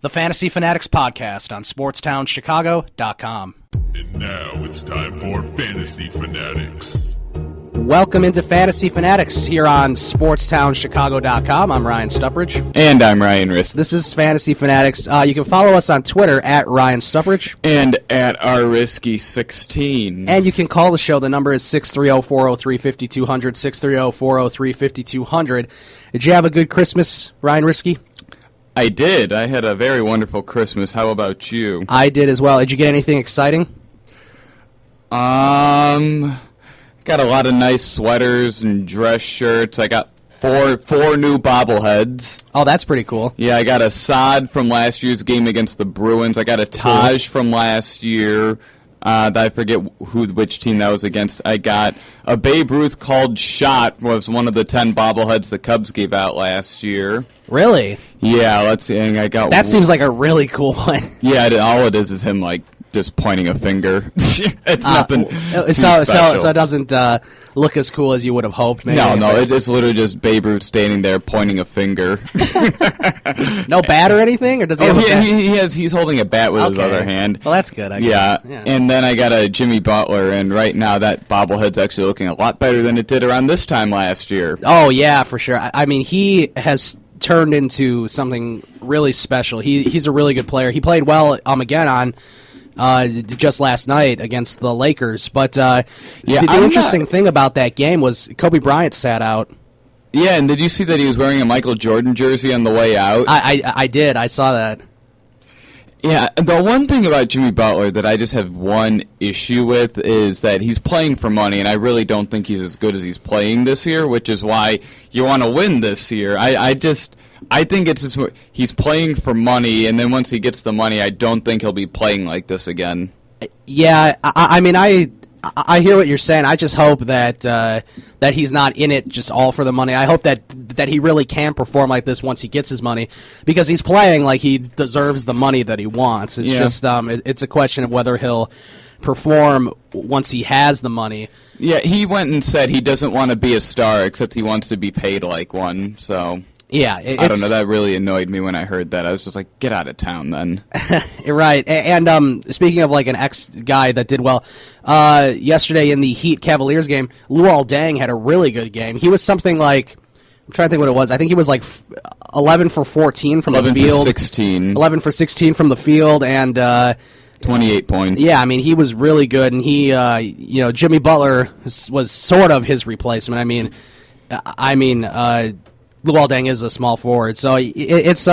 The Fantasy Fanatics Podcast on SportsTownChicago.com. And now it's time for Fantasy Fanatics. Welcome into Fantasy Fanatics here on SportsTownChicago.com. I'm Ryan Stuprich. And I'm Ryan Riss. This is Fantasy Fanatics. You can follow us on Twitter at Ryan Stuprich. And at rrisky16. And you can call the show. The number is 630-403-5200, 630-403-5200. Did you have a good Christmas, Ryan Risky? I did. I had a very wonderful Christmas. How about you? I did as well. Did you get anything exciting? Got a lot of nice sweaters and dress shirts. I got four new bobbleheads. Oh, that's pretty cool. Yeah, I got a Sod from last year's game against the Bruins. I got a Taj from last year. I forget which team that was against. I got a Babe Ruth called Shot, was one of the 10 bobbleheads the Cubs gave out last year. Really? Yeah, let's see. And I got that seems like a really cool one. Yeah, all it is him like just pointing a finger. It's nothing. So it doesn't look as cool as you would have hoped. Maybe. No, it's literally just Babe Ruth standing there pointing a finger. No bat or anything, or does he have a bat? He's holding a bat with his other hand. Well, that's good. I guess. Yeah, and then I got a Jimmy Butler, and right now that bobblehead's actually looking a lot better than it did around this time last year. Oh yeah, for sure. I mean, he has turned into something really special. He's a really good player. He played well again on just last night against the Lakers. But the interesting thing about that game was Kobe Bryant sat out. Yeah, and did you see that he was wearing a Michael Jordan jersey on the way out? I did. I saw that. Yeah, the one thing about Jimmy Butler that I just have one issue with is that he's playing for money, and I really don't think he's as good as he's playing this year, which is why you want to win this year. I think it's just, he's playing for money, and then once he gets the money, I don't think he'll be playing like this again. Yeah, I mean, I hear what you're saying. I just hope that he's not in it just all for the money. I hope that he really can perform like this once he gets his money, because he's playing like he deserves the money that he wants. It's just it's a question of whether he'll perform once he has the money. Yeah, he went and said he doesn't want to be a star, except he wants to be paid like one, so... Yeah, I don't know. That really annoyed me when I heard that. I was just like, get out of town then. Right. And speaking of like an ex-guy that did well, yesterday in the Heat Cavaliers game, Luol Deng had a really good game. He was something like, I'm trying to think what it was. I think he was like 11 for 14 from the field. 11 for 16. 11 for 16 from the field, and 28 points. Yeah, I mean, he was really good, and he, Jimmy Butler was sort of his replacement. I mean, Luol Deng is a small forward, so it's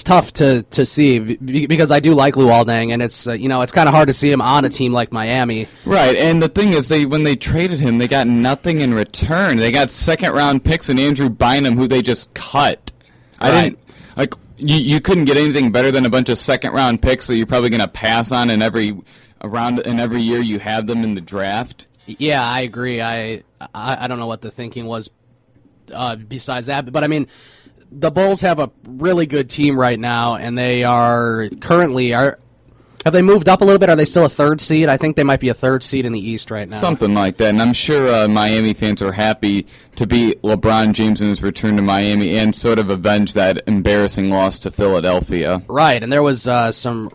tough to see, because I do like Luol Deng, and it's kind of hard to see him on a team like Miami. Right, and the thing is, when they traded him, they got nothing in return. They got second-round picks and Andrew Bynum, who they just cut. You couldn't get anything better than a bunch of second-round picks that you're probably going to pass on in every year you have them in the draft. Yeah, I agree. I don't know what the thinking was. Besides that, but I mean, the Bulls have a really good team right now, and they are currently have they moved up a little bit? Are they still a third seed? I think they might be a third seed in the East right now. Something like that, and I'm sure Miami fans are happy to beat LeBron James in his return to Miami and sort of avenge that embarrassing loss to Philadelphia. Right, and there was some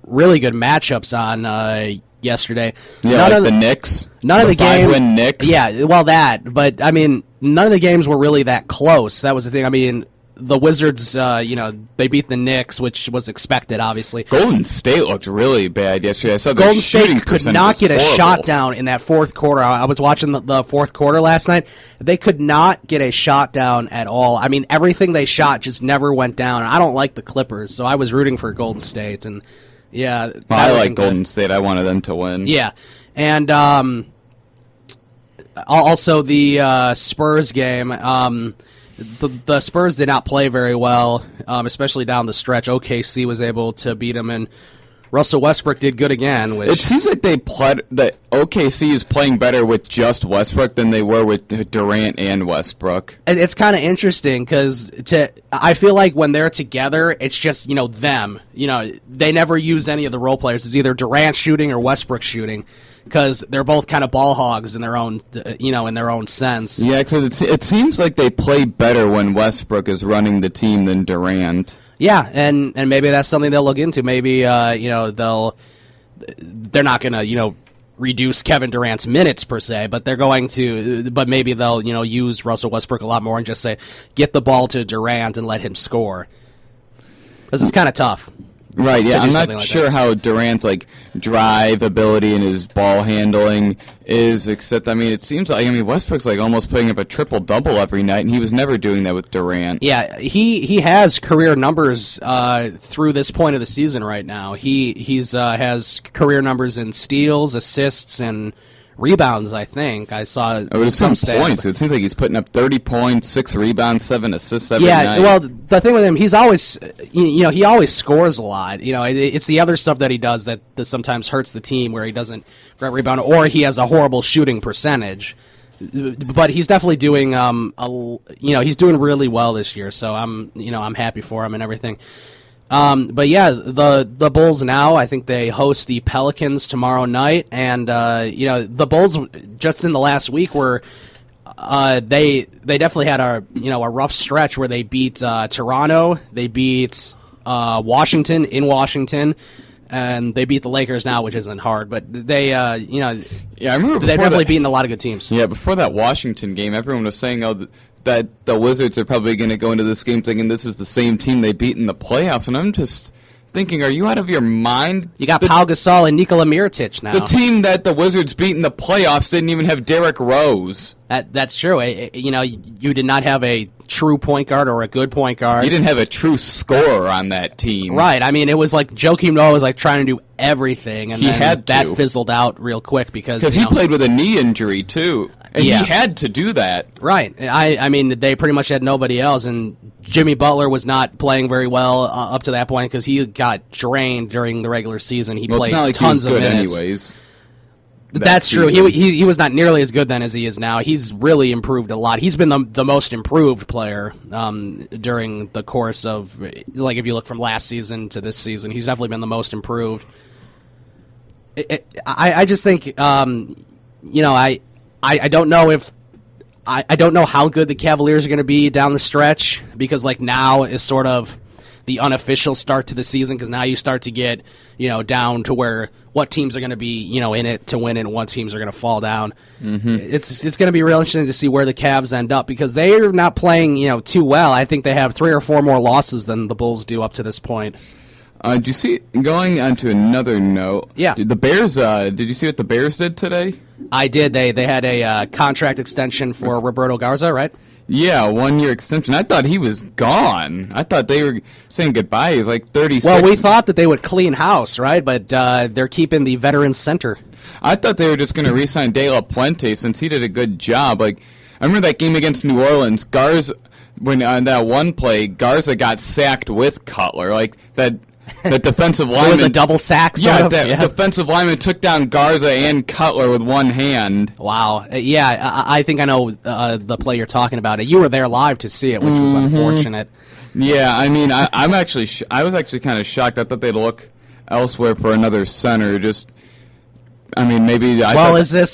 really good matchups on yesterday. Yeah, the Knicks. None of the games. 5-win Knicks. Yeah, well, but I mean, none of the games were really that close. That was the thing. I mean, the Wizards, they beat the Knicks, which was expected, obviously. Golden State looked really bad yesterday. I saw Golden State could not get a shot down in that fourth quarter. I was watching the fourth quarter last night. They could not get a shot down at all. I mean, everything they shot just never went down. I don't like the Clippers, so I was rooting for Golden State, and yeah, I like Golden State. I wanted them to win. Yeah, and also the Spurs game. The Spurs did not play very well, especially down the stretch. OKC was able to beat them, and Russell Westbrook did good again. Which... It seems like that OKC is playing better with just Westbrook than they were with Durant and Westbrook. And it's kind of interesting because I feel like when they're together, it's just them. They never use any of the role players. It's either Durant shooting or Westbrook shooting. because they're both kind of ball hogs in their own, in their own sense. Yeah, because it seems like they play better when Westbrook is running the team than Durant. Yeah, and maybe that's something they'll look into. Maybe they're not going to reduce Kevin Durant's minutes per se, but they're going to. But maybe they'll use Russell Westbrook a lot more and just say get the ball to Durant and let him score, because it's kind of tough. Right, yeah, I'm not like sure how Durant's drive ability and his ball handling is, except it seems like Westbrook's almost putting up a triple-double every night, and he was never doing that with Durant. Yeah, he has career numbers through this point of the season right now. He's has career numbers in steals, assists, and rebounds, I think. I saw some points. It seems like he's putting up 30 points, 6 rebounds, 7 assists every night. Well, the thing with him, he's always, he always scores a lot. It's the other stuff that he does that sometimes hurts the team, where he doesn't rebound, or he has a horrible shooting percentage. But he's definitely doing, he's doing really well this year. So I'm happy for him and everything. But yeah, the Bulls now, I think they host the Pelicans tomorrow night, and the Bulls just in the last week were they definitely had a rough stretch where they beat Toronto, they beat Washington in Washington, and they beat the Lakers now, which isn't hard, but they I remember they've definitely beaten a lot of good teams. Yeah, before that Washington game, everyone was saying that the Wizards are probably going to go into this game thinking this is the same team they beat in the playoffs, and I'm just thinking, are you out of your mind? You got Pau Gasol and Nikola Mirotic now. The team that the Wizards beat in the playoffs didn't even have Derrick Rose. That's true. You did not have a true point guard or a good point guard. You didn't have a true scorer on that team. Right. It was like Joakim Noah was trying to do everything, and that fizzled out real quick because he played with a knee injury too. And he had to do that. Right. They pretty much had nobody else, and Jimmy Butler was not playing very well up to that point because he got drained during the regular season. He played tons of minutes. Anyways. That's true. He was not nearly as good then as he is now. He's really improved a lot. He's been the most improved player during the course of, if you look from last season to this season, he's definitely been the most improved. I just think, I don't know if I don't know how good the Cavaliers are going to be down the stretch, because now is sort of the unofficial start to the season, because now you start to get down to where what teams are going to be in it to win it and what teams are going to fall down. Mm-hmm. It's going to be real interesting to see where the Cavs end up, because they're not playing too well. I think they have 3 or 4 more losses than the Bulls do up to this point. Did you see, going on to another note, the Bears, did you see what the Bears did today? I did. They had a contract extension for Roberto Garza, right? Yeah, 1-year extension. I thought he was gone. I thought they were saying goodbye. He's 36. Well, we thought that they would clean house, right? But they're keeping the veteran center. I thought they were just going to re-sign De La Puente since he did a good job. I remember that game against New Orleans. Garza, when on that one play, Garza got sacked with Cutler. The defensive lineman. It was a double sack, defensive lineman took down Garza and Cutler with one hand. Wow. I think I know the play you're talking about. You were there live to see it, which was unfortunate. Yeah, I was actually kind of shocked. I thought they'd look elsewhere for another center. Maybe. Is this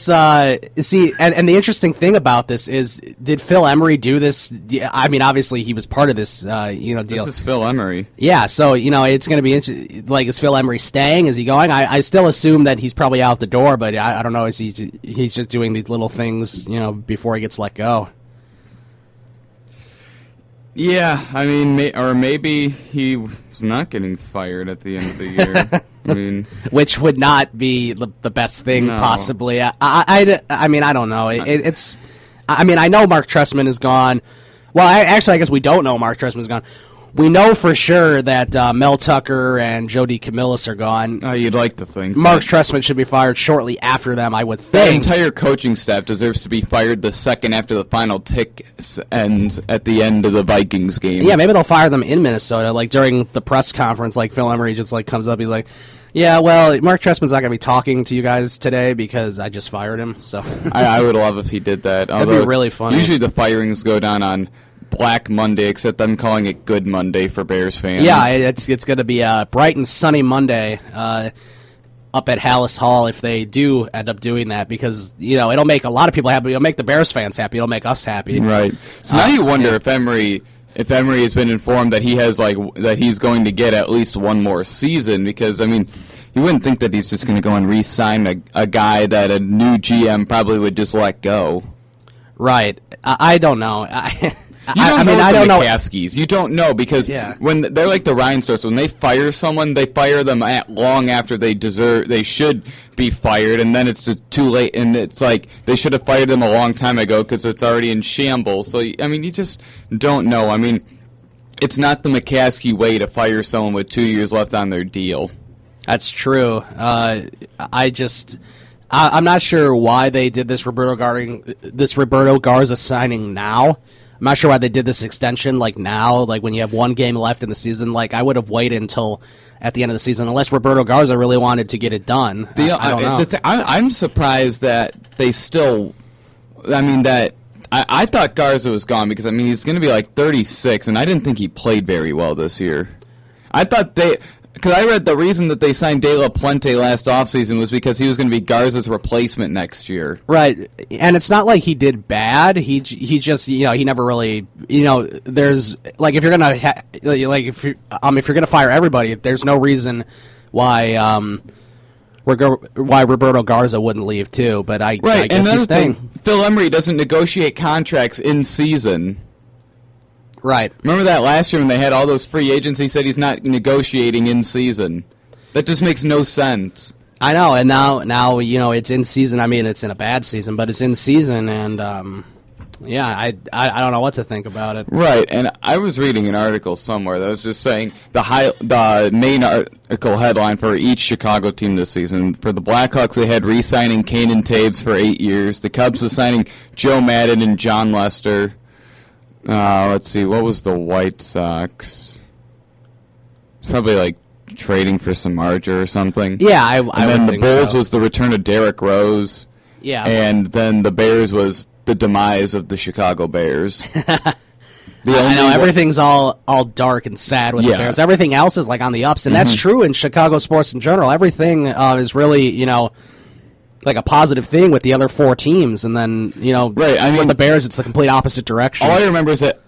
see? And the interesting thing about this is, did Phil Emery do this? Obviously he was part of this, deal. This is Phil Emery. Yeah, so it's going to be interesting. Is Phil Emery staying? Is he going? I still assume that he's probably out the door, but I don't know. Is he's just doing these little things, before he gets let go? Yeah, or maybe he was not getting fired at the end of the year. Which would not be the best thing, possibly. I don't know. I know Mark Trestman is gone. Well, I guess we don't know Mark Trestman is gone. We know for sure that Mel Tucker and Joe DeCamillis are gone. You'd like to think. Mark Trestman should be fired shortly after them, I would think. The entire coaching staff deserves to be fired the second after the final tick ends at the end of the Vikings game. Yeah, maybe they'll fire them in Minnesota. During the press conference, Phil Emery just comes up, he's like, yeah, well, Mark Trestman's not going to be talking to you guys today because I just fired him. So I would love if he did that. That'd be really funny. Usually the firings go down on Black Monday, except I'm calling it Good Monday for Bears fans. Yeah, it's going to be a bright and sunny Monday. up at Hallis Hall if they do end up doing that, because it'll make a lot of people happy. It'll make the Bears fans happy. It'll make us happy. Right. So now you wonder if Emery has been informed that that he's going to get at least one more season, because you wouldn't think that he's just going to go and re-sign a guy that a new GM probably would just let go. Right. I don't know. I don't know. McCaskies. You don't know, because when they're like the Reinsdorfs, when they fire someone, they fire them long after they should be fired, and then it's just too late, and it's like they should have fired them a long time ago because it's already in shambles. So you just don't know. It's not the McCaskey way to fire someone with 2 years left on their deal. That's true. I'm not sure why they did this Roberto Garza signing now. I'm not sure why they did this extension now, when you have one game left in the season. I would have waited until at the end of the season, unless Roberto Garza really wanted to get it done. I don't know. I'm surprised that they still. I thought Garza was gone because he's going to be 36, and I didn't think he played very well this year. I thought because I read the reason that they signed De La Puente last offseason was because he was going to be Garza's replacement next year. Right, and it's not like he did bad. He just he never really there's if you're gonna if you're gonna fire everybody, there's no reason why Roberto Garza wouldn't leave too. But I guess he's staying. Phil Emery doesn't negotiate contracts in season. Right. Remember that last year when they had all those free agents? He said he's not negotiating in season. That just makes no sense. I know, and now it's in season. It's in a bad season, but it's in season, and I don't know what to think about it. Right, and I was reading an article somewhere that was just saying the main article headline for each Chicago team this season. For the Blackhawks, they had re-signing Kanan Taves for 8 years. The Cubs was signing Joe Madden and John Lester. Let's see, what was the White Sox? It's probably trading for some Marger or something. Yeah, I and then the Bulls was the return of Derrick Rose. Yeah. And then the Bears was the demise of the Chicago Bears. I know, everything's all dark and sad with the Bears. Everything else is on the ups, and that's true in Chicago sports in general. Everything is really, a positive thing with the other four teams, and then right. With the Bears, it's the complete opposite direction. All I remember is that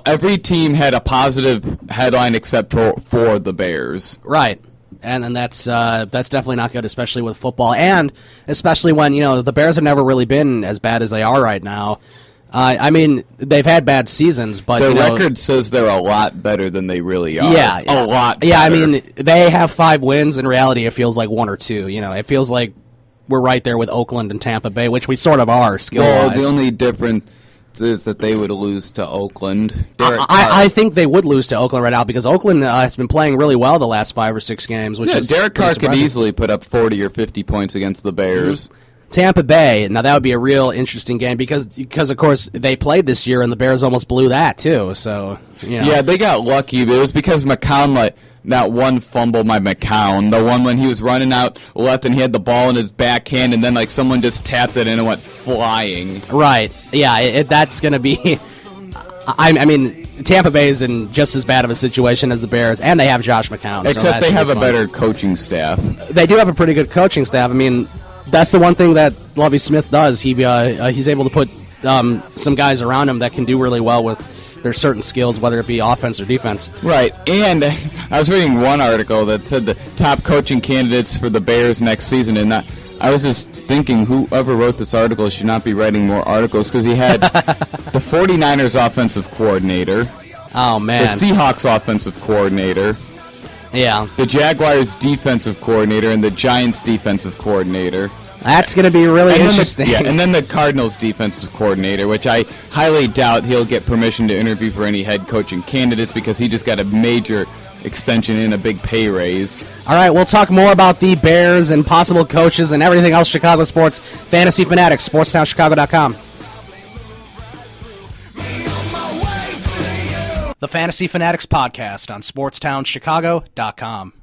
every team had a positive headline except for the Bears. Right, and then that's definitely not good, especially with football, and especially when the Bears have never really been as bad as they are right now. They've had bad seasons, but their record says they're a lot better than they really are. Yeah, a lot better. Yeah, they have 5 wins. In reality, it feels like 1 or 2. It feels like we're right there with Oakland and Tampa Bay, which we sort of are skill-wise. Well, the only difference is that they would lose to Oakland. I think they would lose to Oakland right now because Oakland has been playing really well the last 5 or 6 games. Which is Derek Carr could easily put up 40 or 50 points against the Bears. Mm-hmm. Tampa Bay, now that would be a real interesting game because of course they played this year and the Bears almost blew that too. So yeah, they got lucky, but it was because McCown that one fumble by McCown, the one when he was running out left and he had the ball in his backhand and then someone just tapped it and it went flying. Right. Yeah, that's going to be... Tampa Bay is in just as bad of a situation as the Bears, and they have Josh McCown. Except they have a better coaching staff. They do have a pretty good coaching staff. That's the one thing that Lovie Smith does. He's able to put some guys around him that can do really well with their certain skills, whether it be offense or defense. Right, and I was reading one article that said the top coaching candidates for the Bears next season, and I was just thinking whoever wrote this article should not be writing more articles because he had the 49ers offensive coordinator. Oh, man. The Seahawks offensive coordinator. Yeah. The Jaguars defensive coordinator and the Giants defensive coordinator. That's going to be really interesting. And then the Cardinals defensive coordinator, which I highly doubt he'll get permission to interview for any head coaching candidates because he just got a major extension and a big pay raise. All right, we'll talk more about the Bears and possible coaches and everything else Chicago sports. Fantasy Fanatics, SportsTownChicago.com. The Fantasy Fanatics podcast on SportsTownChicago.com.